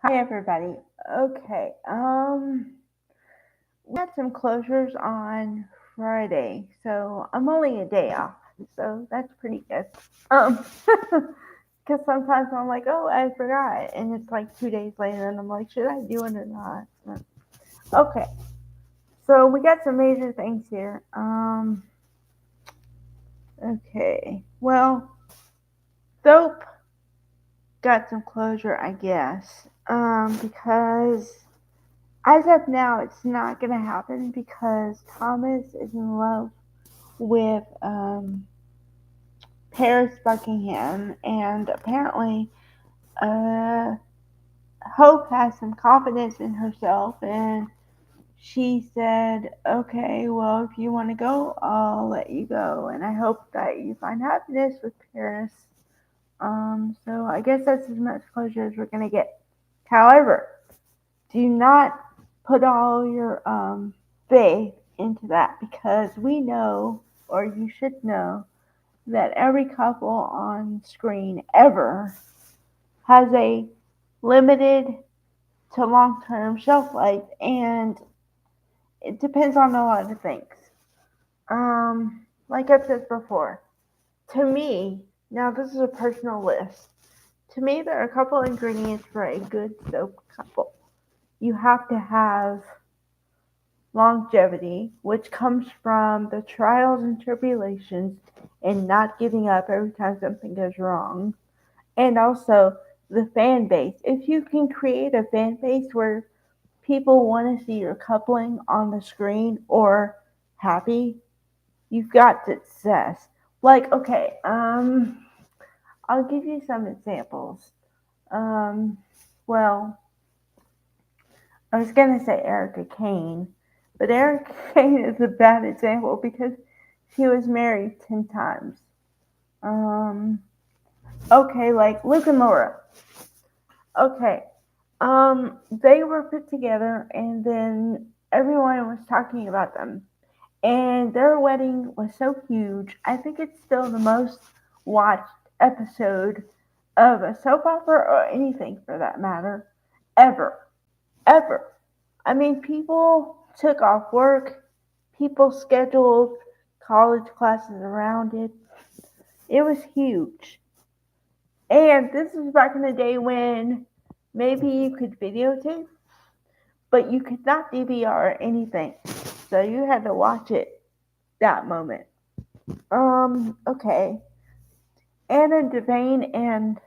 Hi everybody. Okay. We had some closures on Friday, so I'm only a day off, so that's pretty good. Um, because sometimes I'm like, oh, I forgot, and it's like 2 days later, and I'm like, should I do it or not? Okay. So we got some major things here. Okay. Well, Soap got some closure, I guess. Because as of now, it's not going to happen because Thomas is in love with Paris Buckingham, and apparently, uh, Hope has some confidence in herself, and she said, "Okay, well, if you want to go, I'll let you go, and I hope that you find happiness with Paris." So I guess that's as much closure as we're gonna get. However, do not put all your faith into that because we know, or you should know, that every couple on screen ever has a limited to long term shelf life, and it depends on a lot of things. Like I've said before, to me, now this is a personal list. To me, there are a couple ingredients for a good soap couple. You have to have longevity, which comes from the trials and tribulations and not giving up every time something goes wrong. And also the fan base. If you can create a fan base where people want to see your coupling on the screen or happy, you've got success. Like, okay, I'll give you some examples. Um, well, I was gonna say Erica Kane, but Erica Kane is a bad example because she was married 10 times. Um, okay, like Luke and Laura. Okay, they were put together, and then everyone was talking about them, and their wedding was so huge. I think it's still the most watched episode of a soap opera or anything for that matter ever. Ever. I mean, people took off work, people scheduled college classes around it. It was huge. And this was back in the day when maybe you could videotape, but you could not DVR anything. So you had to watch it that moment. Okay. Anna Devane and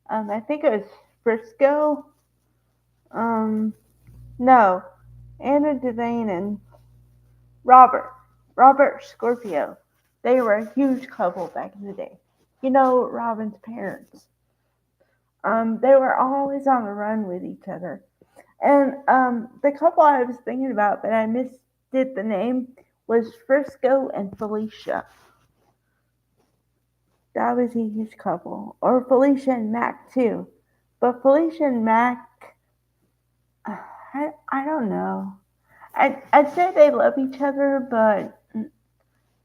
I think it was Frisco. Um, no, Anna Devane and Robert. Robert Scorpio. They were a huge couple back in the day. You know, Robin's parents. They were always on the run with each other. And the couple I was thinking about, but I misdid the name, was Frisco and Felicia. That was a huge couple. Or Felicia and Mac, too. But Felicia and Mac, I don't know. I'd say they love each other, but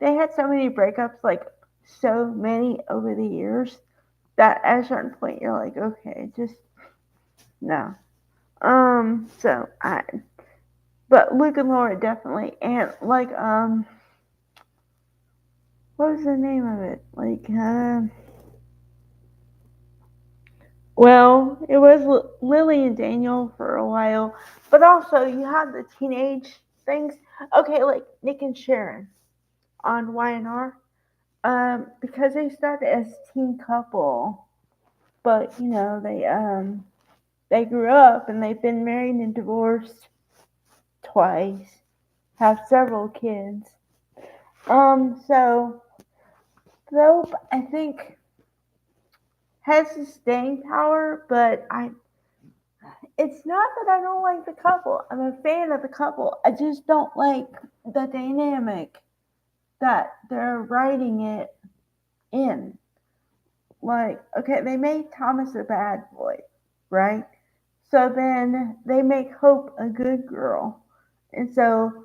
they had so many breakups, like so many over the years, that at a certain point you're like, okay, just no. So but Luke and Laura definitely, and like, what was the name of it? Like, well, it was Lily and Daniel for a while, but also you had the teenage things. Okay, like Nick and Sharon on YNR. Because they started as a teen couple, but they grew up and they've been married and divorced twice, have several kids. So Soap, I think, has the staying power, but it's not that I don't like the couple. I'm a fan of the couple. I just don't like the dynamic that they're writing it in. Like, okay, they made Thomas a bad boy, right? So then they make Hope a good girl. And so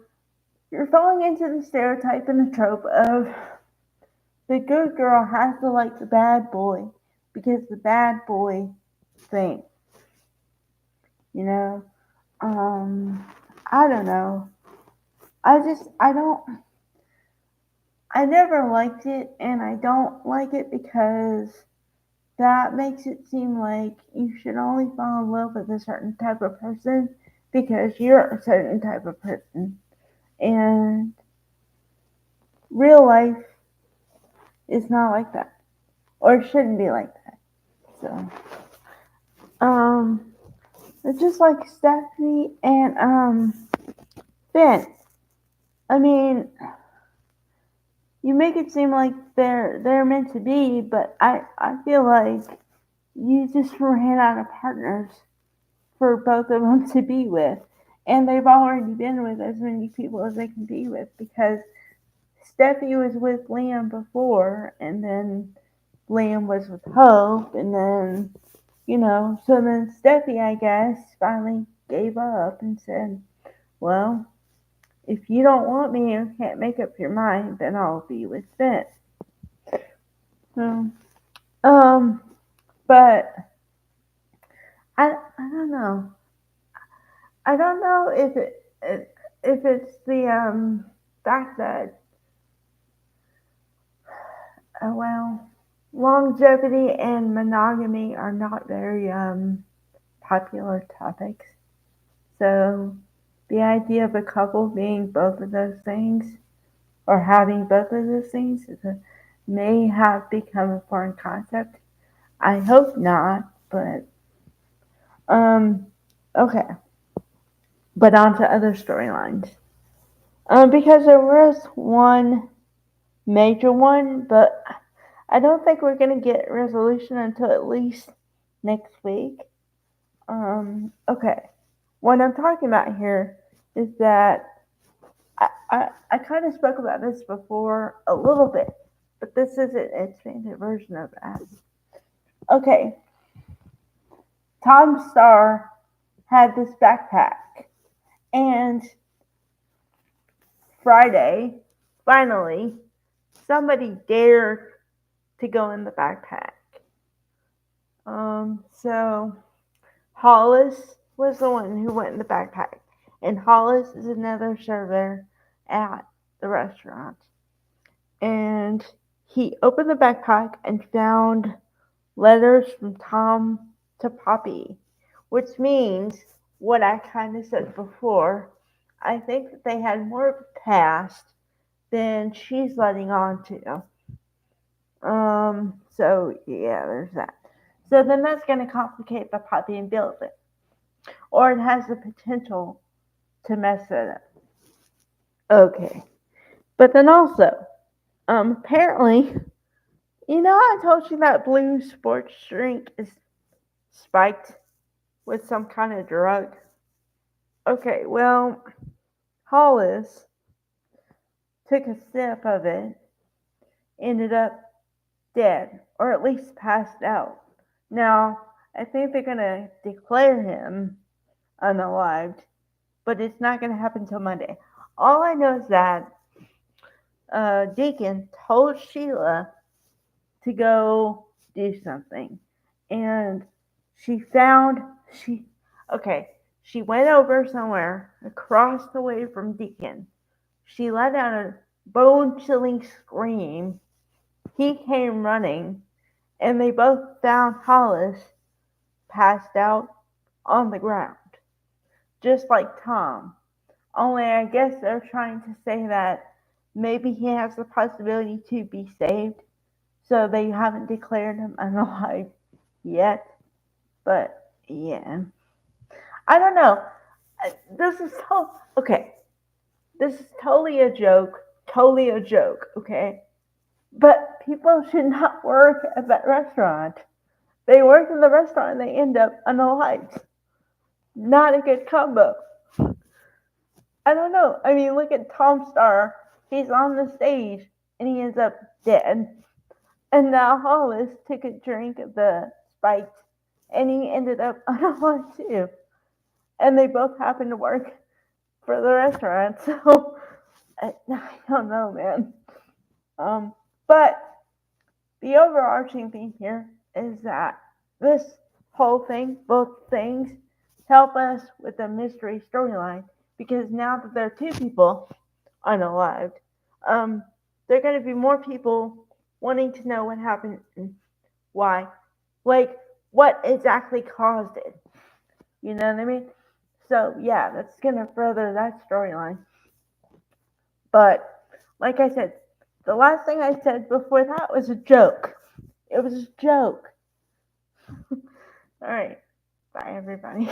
you're falling into the stereotype and the trope of the good girl has to like the bad boy because the bad boy thing. you know. I don't know. I never liked it, and I don't like it because that makes it seem like you should only fall in love with a certain type of person because you're a certain type of person. And real life is not like that, or shouldn't be like that. So, um, it's just like Stephanie and Finn. I mean, you make it seem like they're meant to be, but I feel like you just ran out of partners for both of them to be with, and they've already been with as many people as they can be with because Steffi was with Liam before, and then Liam was with Hope, and then so then Steffi, I guess, finally gave up and said, "Well, if you don't want me or can't make up your mind, then I'll be with Finn." So, um, but I don't know. I don't know if it's the fact that well, longevity and monogamy are not very popular topics. So the idea of a couple being both of those things or having both of those things may have become a foreign concept. I hope not, but um, okay. But on to other storylines. Because there was one major one, but I don't think we're gonna get resolution until at least next week. Okay. What I'm talking about here is that I kind of spoke about this before a little bit, but this is an expanded version of that. Okay, Tom Star had this backpack, and Friday, finally, somebody dared to go in the backpack. So Hollis was the one who went in the backpack, and Hollis is another server at the restaurant. And he opened the backpack and found letters from Tom to Poppy, which means what I kind of said before. I think that they had more of a past than she's letting on to. So yeah, there's that. So then that's going to complicate the Poppy and Bill thing, or it has the potential to mess it up. Okay, but then also, apparently, I told you that blue sports drink is spiked with some kind of drug. Okay, well, Hollis took a sip of it, ended up dead, or at least passed out. Now, I think they're gonna declare him unalived, but it's not gonna happen till Monday. All I know is that Deacon told Sheila to go do something, and she found she okay. She went over somewhere across the way from Deacon. She let out a bone-chilling scream. He came running, and they both found Hollis passed out on the ground, just like Tom. Only I guess they're trying to say that maybe he has the possibility to be saved, so they haven't declared him unalive yet. But yeah, I don't know. This is so okay. This is totally a joke. Totally a joke. Okay, but people should not work at that restaurant. They work in the restaurant and they end up unalived. Not a good combo. I don't know. I mean, look at Tom Star. He's on the stage and he ends up dead. And now Hollis took a drink of the spiked and he ended up unalive too. And they both happen to work for the restaurant. So I don't know, man. But the overarching thing here is that this whole thing, both things, help us with the mystery storyline, because now that there are two people unalived, there are going to be more people wanting to know what happened and why. Like, what exactly caused it. You know what I mean? So, yeah, that's going to further that storyline. But, like I said, the last thing I said before that was a joke. It was a joke. Alright. Bye, everybody.